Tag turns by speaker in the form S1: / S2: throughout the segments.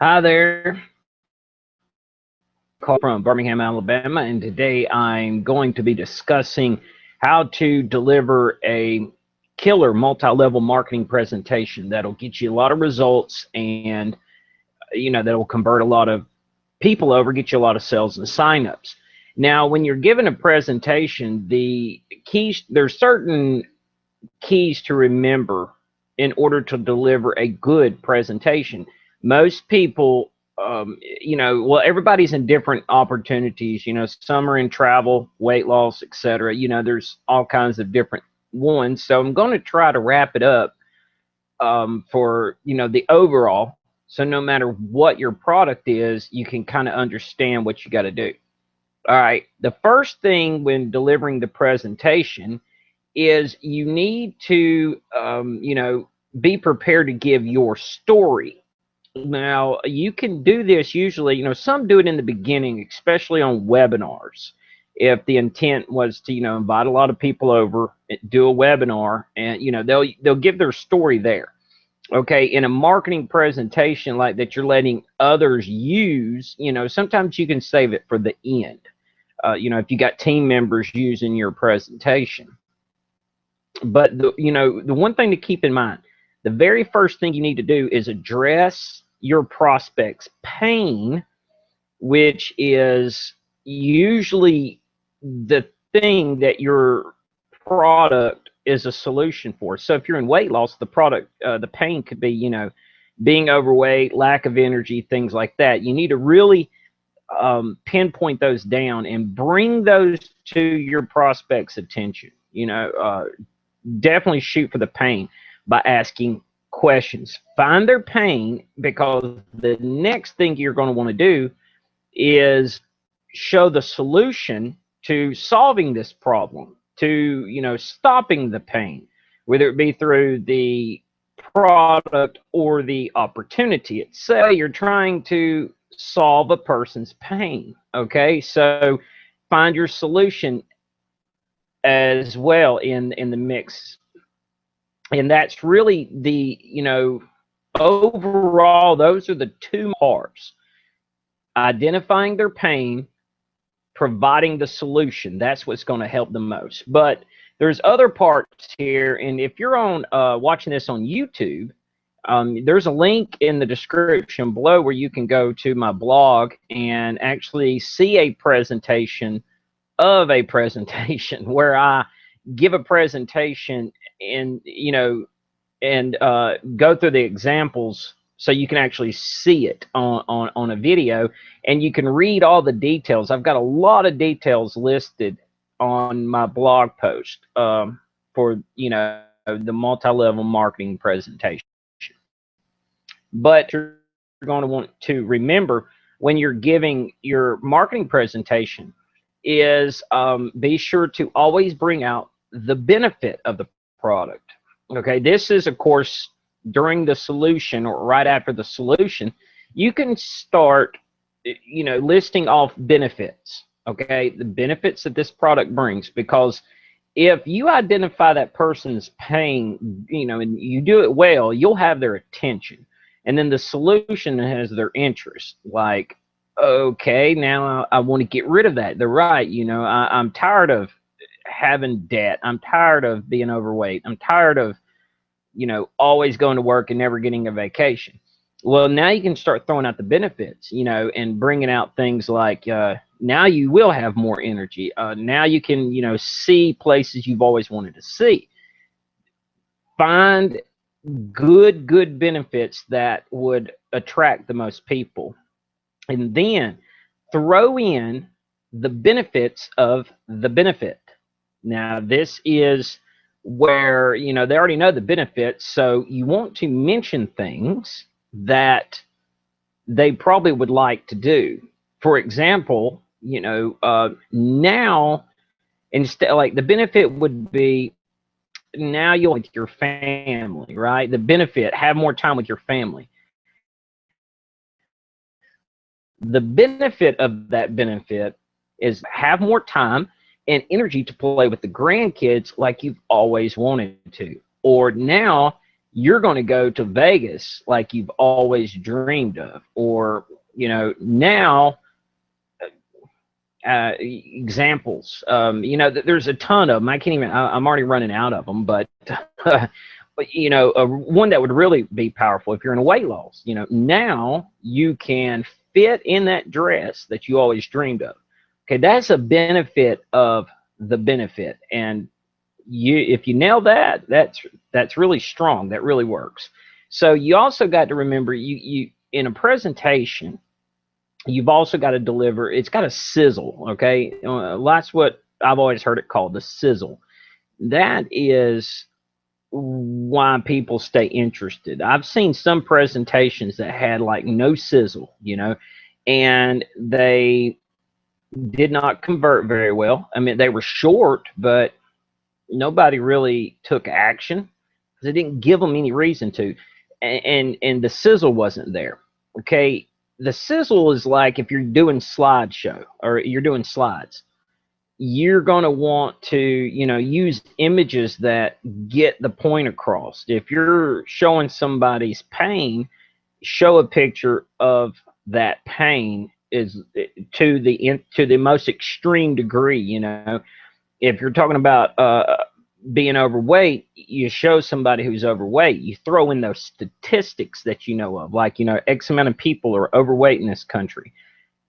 S1: Hi there, call from Birmingham, Alabama, and today I'm going to be discussing how to deliver a killer multi-level marketing presentation that'll get you a lot of results and that'll convert a lot of people over, get you a lot of sales and signups. Now, when you're given a presentation, there's certain keys to remember in order to deliver a good presentation. Most people, well, everybody's in different opportunities. Some are in travel, weight loss, etc. There's all kinds of different ones. So I'm going to try to wrap it up for the overall. So no matter what your product is, you can kind of understand what you got to do. All right. The first thing when delivering the presentation is you need to, be prepared to give your story. Now, you can do this usually, some do it in the beginning, especially on webinars. If the intent was to, invite a lot of people over, do a webinar, and, they'll give their story there. Okay, in a marketing presentation like that you're letting others use, sometimes you can save it for the end. If you got team members using your presentation. But the one thing to keep in mind, the very first thing you need to do is address your prospect's pain, which is usually the thing that your product is a solution for. So if you're in weight loss, the pain could be, being overweight, lack of energy, things like that. You need to really pinpoint those down and bring those to your prospect's attention. Definitely shoot for the pain by asking questions. Find their pain, because the next thing you're going to want to do is show the solution to solving this problem, to stopping the pain, whether it be through the product or the opportunity. Say you're trying to solve a person's pain. Okay, so find your solution as well in the mix, and that's really the overall, those are the two parts: identifying their pain, providing the solution. That's what's going to help the most. But there's other parts here, and if you're on watching this on YouTube, there's a link in the description below where you can go to my blog and actually see a presentation of a presentation where I give a presentation and go through the examples so you can actually see it on a video, and you can read all the details. I've got a lot of details listed on my blog post for the multi-level marketing presentation. But you're going to want to remember when you're giving your marketing presentation is be sure to always bring out the benefit of the product. Okay, this is, of course, during the solution or right after the solution, you can start, listing off benefits. Okay, the benefits that this product brings, because if you identify that person's pain, and you do it well, you'll have their attention, and then the solution has their interest. Like, okay, now I want to get rid of that. They're right. I'm tired of having debt. I'm tired of being overweight. I'm tired of, always going to work and never getting a vacation. Well, now you can start throwing out the benefits, and bringing out things like, now you will have more energy. Now you can, see places you've always wanted to see. Find good benefits that would attract the most people, and then throw in the benefits of the benefit. Now, this is where, they already know the benefits, so you want to mention things that they probably would like to do. For example, now, instead, like, the benefit would be, now you'll with your family, right? The benefit, have more time with your family. The benefit of that benefit is have more time and energy to play with the grandkids like you've always wanted to. Or now you're going to go to Vegas like you've always dreamed of. Or, now, examples, there's a ton of them. I can't even, I'm already running out of them, but, one that would really be powerful if you're in a weight loss, now you can fit in that dress that you always dreamed of. Okay, that's a benefit of the benefit. And if you nail that, that's really strong. That really works. So you also got to remember, you in a presentation, you've also got to deliver. It's got to sizzle. Okay, that's what I've always heard it called, the sizzle. That is why people stay interested. I've seen some presentations that had like no sizzle, and they did not convert very well. I mean, they were short, but nobody really took action because they didn't give them any reason to, and the sizzle wasn't there. Okay, the sizzle is like if you're doing slideshow or you're doing slides, you're going to want to use images that get the point across. If you're showing somebody's pain, show a picture of that pain is to the most extreme degree. If you're talking about being overweight, you show somebody who's overweight. You throw in those statistics that you know of, like X amount of people are overweight in this country,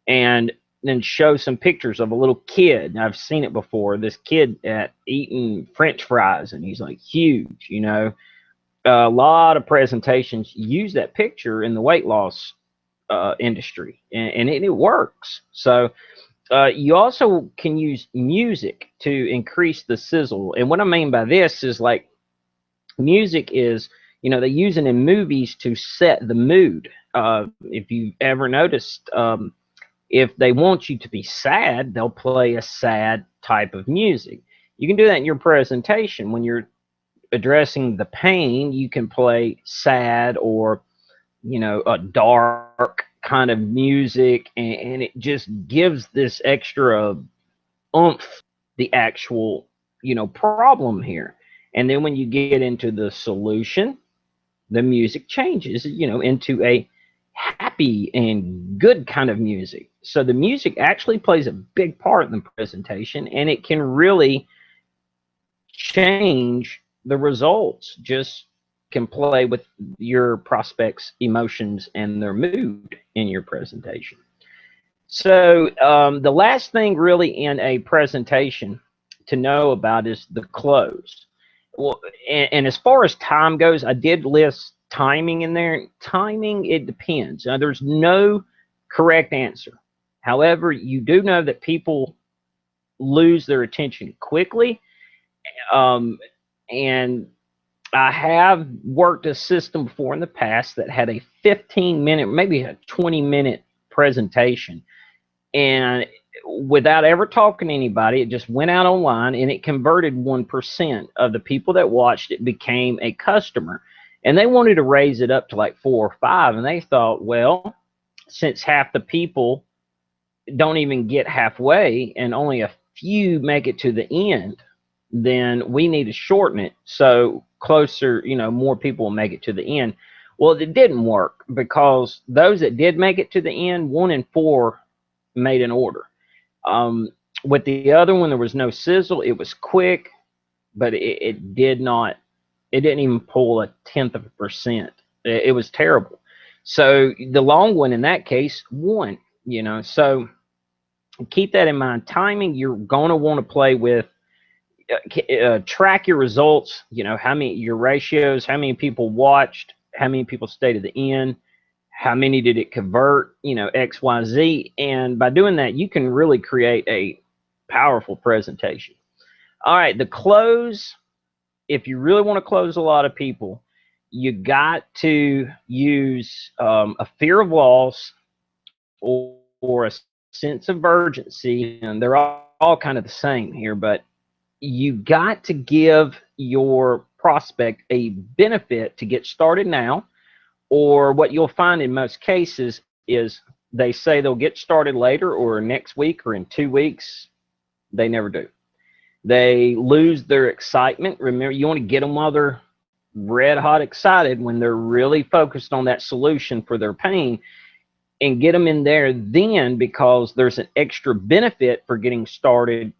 S1: and then show some pictures of a little kid. I've seen it before. This kid eating French fries, and he's like huge. A lot of presentations use that picture in the weight loss industry, and it works. So you also can use music to increase the sizzle. And what I mean by this is like music is, they use it in movies to set the mood. If you've ever noticed, if they want you to be sad, they'll play a sad type of music. You can do that in your presentation. When you're addressing the pain, you can play sad or, a dark kind of music, and it just gives this extra oomph the actual, problem here. And then when you get into the solution, the music changes, into a happy and good kind of music. So the music actually plays a big part in the presentation, and it can really change the results. Just can play with your prospects' emotions and their mood in your presentation. So the last thing really in a presentation to know about is the close. Well, and as far as time goes, I did list timing in there. Timing, it depends. Now, there's no correct answer. However, you do know that people lose their attention quickly. And I have worked a system before in the past that had a 15-minute, maybe a 20-minute presentation. And without ever talking to anybody, it just went out online, and it converted 1% of the people that watched it became a customer. And they wanted to raise it up to like 4 or 5. And they thought, well, since half the people don't even get halfway and only a few make it to the end, then we need to shorten it so closer, more people will make it to the end. Well, it didn't work, because those that did make it to the end, 1 in 4 made an order. With the other one, there was no sizzle. It was quick, but it didn't even pull a 1/10%. It was terrible. So the long one in that case won, so keep that in mind. Timing, you're going to want to play with, track your results, how many, your ratios, how many people watched, how many people stayed to the end, how many did it convert, X, Y, Z. And by doing that, you can really create a powerful presentation. All right, the close. If you really want to close a lot of people, you got to use a fear of loss or a sense of urgency. And they're all kind of the same here, but you got to give your prospect a benefit to get started now. Or what you'll find in most cases is they say they'll get started later or next week or in 2 weeks. They never do. They lose their excitement. Remember, you want to get them while they're red hot excited, when they're really focused on that solution for their pain, and get them in there then, because there's an extra benefit for getting started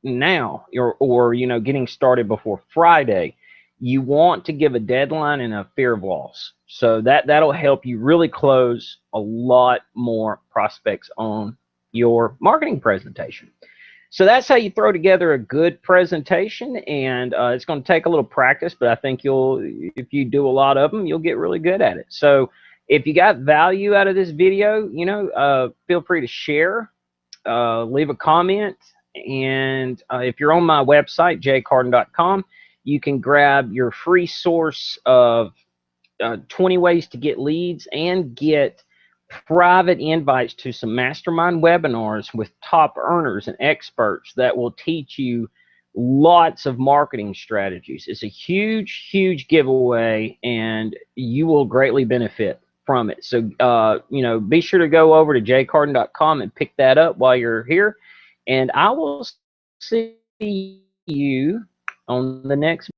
S1: now, or you know, getting started before Friday. You want to give a deadline and a fear of loss, so that'll help you really close a lot more prospects on your marketing presentation. So that's how you throw together a good presentation, and it's going to take a little practice, but I think if you do a lot of them, you'll get really good at it. So if you got value out of this video, you know, feel free to share, leave a comment, and if you're on my website, jcarden.com, you can grab your free source of 20 ways to get leads and get private invites to some mastermind webinars with top earners and experts that will teach you lots of marketing strategies. It's a huge, huge giveaway, and you will greatly benefit from it. So, you know, be sure to go over to jcarden.com and pick that up while you're here. And I will see you on the next